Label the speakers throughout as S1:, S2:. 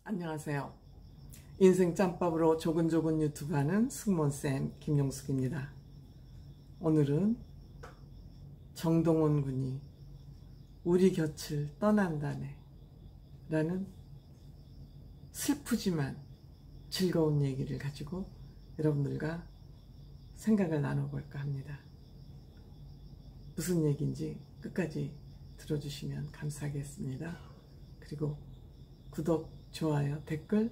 S1: 안녕하세요. 인생 짬밥으로 조근조근 유튜브 하는 승무원쌤 김용숙입니다. 오늘은 정동원 군이 우리 곁을 떠난다네 라는 슬프지만 즐거운 얘기를 가지고 여러분들과 생각을 나눠볼까 합니다. 무슨 얘기인지 끝까지 들어주시면 감사하겠습니다. 그리고 구독, 좋아요, 댓글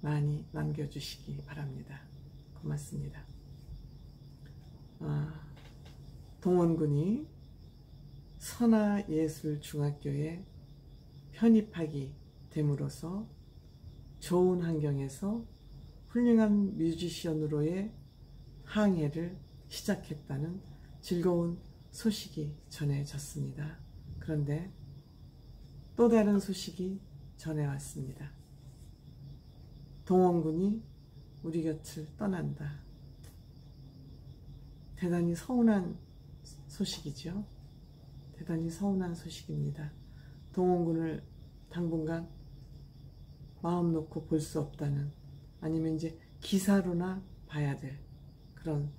S1: 많이 남겨주시기 바랍니다. 고맙습니다. 동원군이 선화예술중학교에 편입하게 됨으로써 좋은 환경에서 훌륭한 뮤지션으로의 항해를 시작했다는 즐거운 소식이 전해졌습니다. 그런데 또 다른 소식이 전해왔습니다. 동원군이 우리 곁을 떠난다. 대단히 서운한 소식이죠. 대단히 서운한 소식입니다. 동원군을 당분간 마음 놓고 볼 수 없다는, 아니면 이제 기사로나 봐야 될 그런,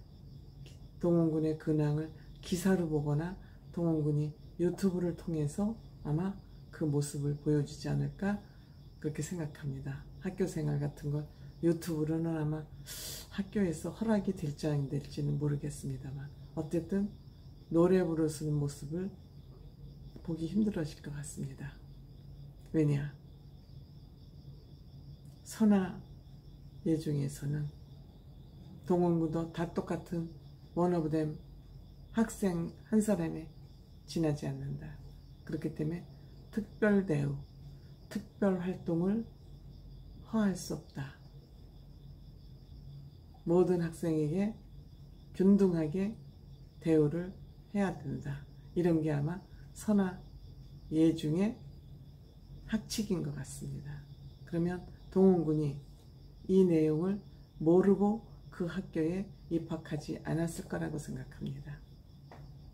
S1: 동원군의 근황을 기사로 보거나 동원군이 유튜브를 통해서 아마 그 모습을 보여주지 않을까 그렇게 생각합니다. 학교 생활 같은 걸 유튜브로는 아마 학교에서 허락이 될지 안 될지는 모르겠습니다만, 어쨌든 노래 부르시는 모습을 보기 힘들어질 것 같습니다. 왜냐? 선화예중에서는 동원군도 다 똑같은 원 오브 댐 학생 한 사람에 지나지 않는다. 그렇기 때문에 특별 대우, 특별 활동을 허할 수 없다. 모든 학생에게 균등하게 대우를 해야 된다. 이런 게 아마 선화예중의 학칙인 것 같습니다. 그러면 동원군이 이 내용을 모르고 그 학교에 입학하지 않았을 거라고 생각합니다.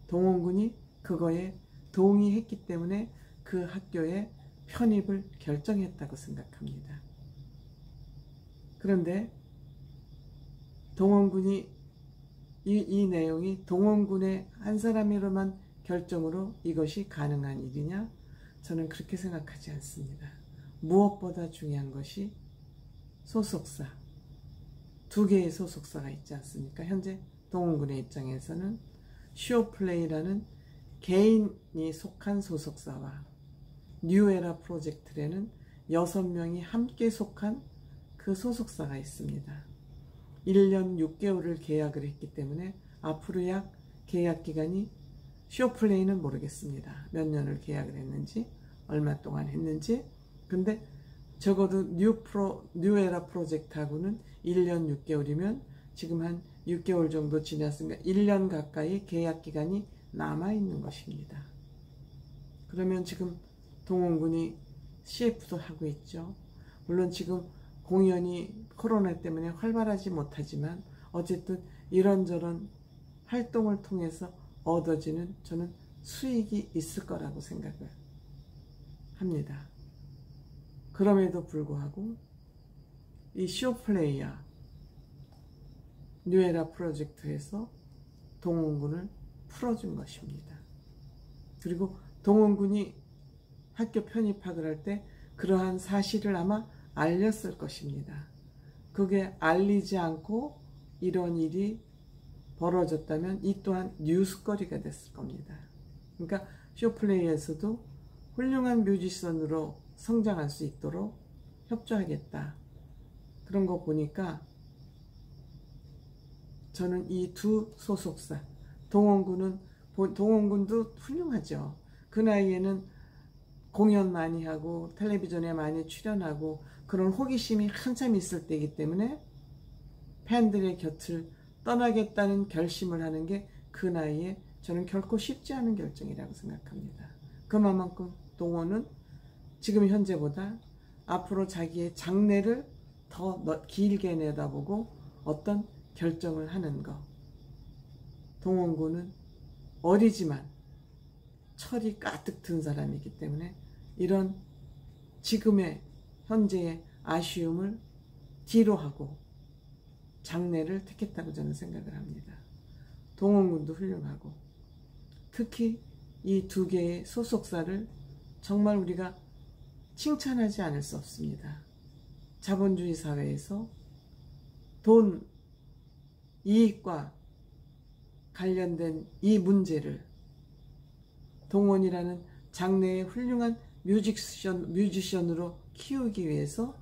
S1: 동원군이 그거에 동의했기 때문에 그 학교에 편입을 결정했다고 생각합니다. 그런데 동원군이 이 내용이 동원군의 한 사람으로만 결정으로 이것이 가능한 일이냐? 저는 그렇게 생각하지 않습니다. 무엇보다 중요한 것이 소속사, 두 개의 소속사가 있지 않습니까? 현재 동원군의 입장에서는 쇼플레이라는 개인이 속한 소속사와 뉴에라 프로젝트라는 6명이 함께 속한 그 소속사가 있습니다. 1년 6개월을 계약을 했기 때문에 앞으로 약 계약 기간이, 쇼플레이는 모르겠습니다. 몇 년을 계약을 했는지, 얼마 동안 했는지. 근데 적어도 뉴에라 프로젝트하고는 1년 6개월이면 지금 한 6개월 정도 지났으니까 1년 가까이 계약 기간이 남아있는 것입니다. 그러면 지금 동원군이 CF도 하고 있죠. 물론 지금 공연이 코로나 때문에 활발하지 못하지만 어쨌든 이런저런 활동을 통해서 얻어지는 저는 수익이 있을 거라고 생각을 합니다. 그럼에도 불구하고 이 쇼플레이야 뉴에라 프로젝트에서 동원군을 풀어준 것입니다. 그리고 동원군이 학교 편입학을 할 때 그러한 사실을 아마 알렸을 것입니다. 그게 알리지 않고 이런 일이 벌어졌다면 이 또한 뉴스거리가 됐을 겁니다. 그러니까 쇼플레이에서도 훌륭한 뮤지션으로 성장할 수 있도록 협조하겠다. 그런 거 보니까 저는 이 두 소속사, 동원군도 훌륭하죠. 그 나이에는 공연 많이 하고 텔레비전에 많이 출연하고 그런 호기심이 한참 있을 때이기 때문에 팬들의 곁을 떠나겠다는 결심을 하는 게 그 나이에 저는 결코 쉽지 않은 결정이라고 생각합니다. 그만큼 동원은 지금 현재보다 앞으로 자기의 장래를 더 길게 내다보고 어떤 결정을 하는 것. 동원군은 어리지만 철이 가득 든 사람이기 때문에 이런 지금의 현재의 아쉬움을 뒤로 하고 장래를 택했다고 저는 생각을 합니다. 동원군도 훌륭하고 특히 이 두 개의 소속사를 정말 우리가 칭찬하지 않을 수 없습니다. 자본주의 사회에서 돈, 이익과 관련된 이 문제를 동원이라는 장래의 훌륭한 뮤지션으로 키우기 위해서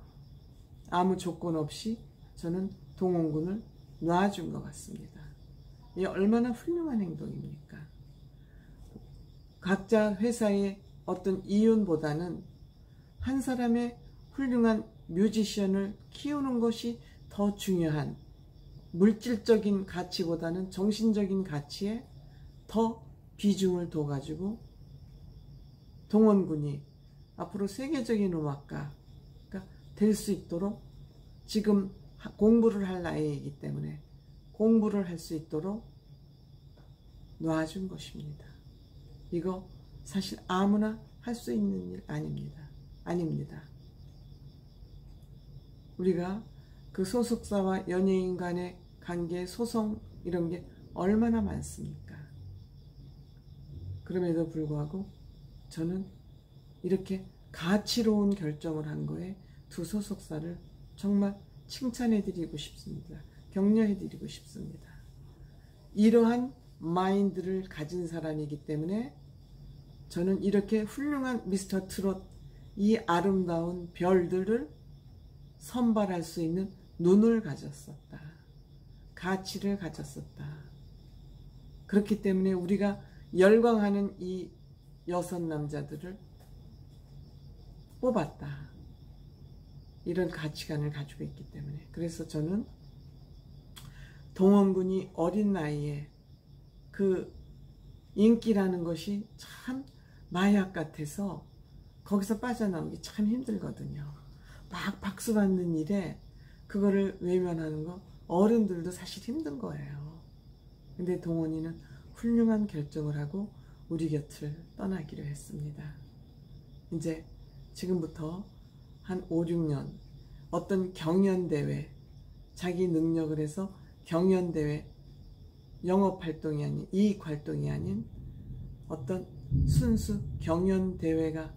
S1: 아무 조건 없이 저는 동원군을 놔준 것 같습니다. 이 얼마나 훌륭한 행동입니까? 각자 회사의 어떤 이윤보다는 한 사람의 훌륭한 뮤지션을 키우는 것이 더 중요한, 물질적인 가치보다는 정신적인 가치에 더 비중을 둬가지고 동원군이 앞으로 세계적인 음악가가 될 수 있도록 지금 공부를 할 나이이기 때문에 공부를 할 수 있도록 놔준 것입니다. 이거 사실 아무나 할 수 있는 일 아닙니다. 우리가 그 소속사와 연예인 간의 관계, 소송 이런 게 얼마나 많습니까? 그럼에도 불구하고 저는 이렇게 가치로운 결정을 한 거에 두 소속사를 정말 칭찬해드리고 싶습니다. 격려해드리고 싶습니다. 이러한 마인드를 가진 사람이기 때문에 저는 이렇게 훌륭한 미스터 트롯, 이 아름다운 별들을 선발할 수 있는 눈을 가졌었다. 가치를 가졌었다. 그렇기 때문에 우리가 열광하는 이 6남자들을 뽑았다. 이런 가치관을 가지고 있기 때문에. 그래서 저는 동원군이 어린 나이에 그 인기라는 것이 참 마약 같아서 거기서 빠져나오기 참 힘들거든요. 막 박수 받는 일에 그거를 외면하는 거 어른들도 사실 힘든 거예요. 근데 동원이는 훌륭한 결정을 하고 우리 곁을 떠나기로 했습니다. 이제 지금부터 한 5, 6년 어떤 경연대회, 자기 능력을 해서 경연대회, 영업활동이 아닌 이익활동이 아닌 어떤 순수 경연대회가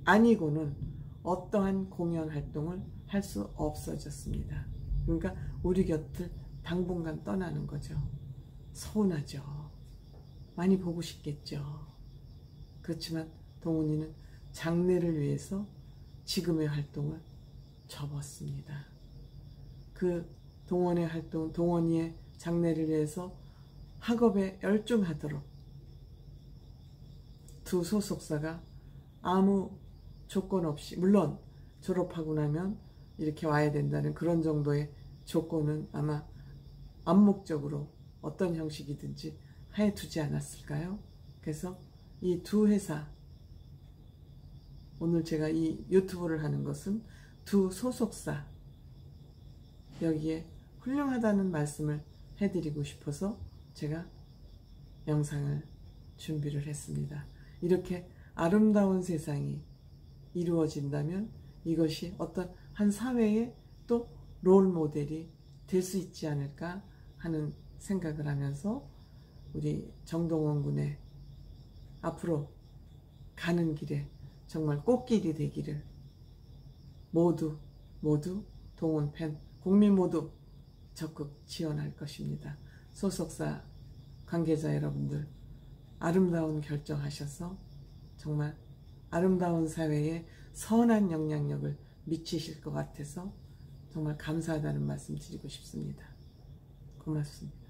S1: 아니고는 어떠한 공연활동을 할 수 없어졌습니다. 그러니까 우리 곁을 당분간 떠나는 거죠. 서운하죠. 많이 보고 싶겠죠. 그렇지만 동훈이는 장래를 위해서 지금의 활동을 접었습니다. 그 동원의 활동, 동원이의 장래를 위해서 학업에 열중하도록 두 소속사가 아무 조건 없이, 물론 졸업하고 나면 이렇게 와야 된다는 그런 정도의 조건은 아마 암묵적으로 어떤 형식이든지 해두지 않았을까요? 그래서 이 두 회사, 오늘 제가 이 유튜브를 하는 것은 두 소속사, 여기에 훌륭하다는 말씀을 해드리고 싶어서 제가 영상을 준비를 했습니다. 이렇게 아름다운 세상이 이루어진다면 이것이 어떤 한 사회의 또 롤 모델이 될 수 있지 않을까 하는 생각을 하면서 우리 정동원 군의 앞으로 가는 길에 정말 꽃길이 되기를 모두 동원 팬, 국민 모두 적극 지원할 것입니다. 소속사 관계자 여러분들 아름다운 결정하셔서 정말 아름다운 사회에 선한 영향력을 미치실 것 같아서 정말 감사하다는 말씀 드리고 싶습니다. 고맙습니다.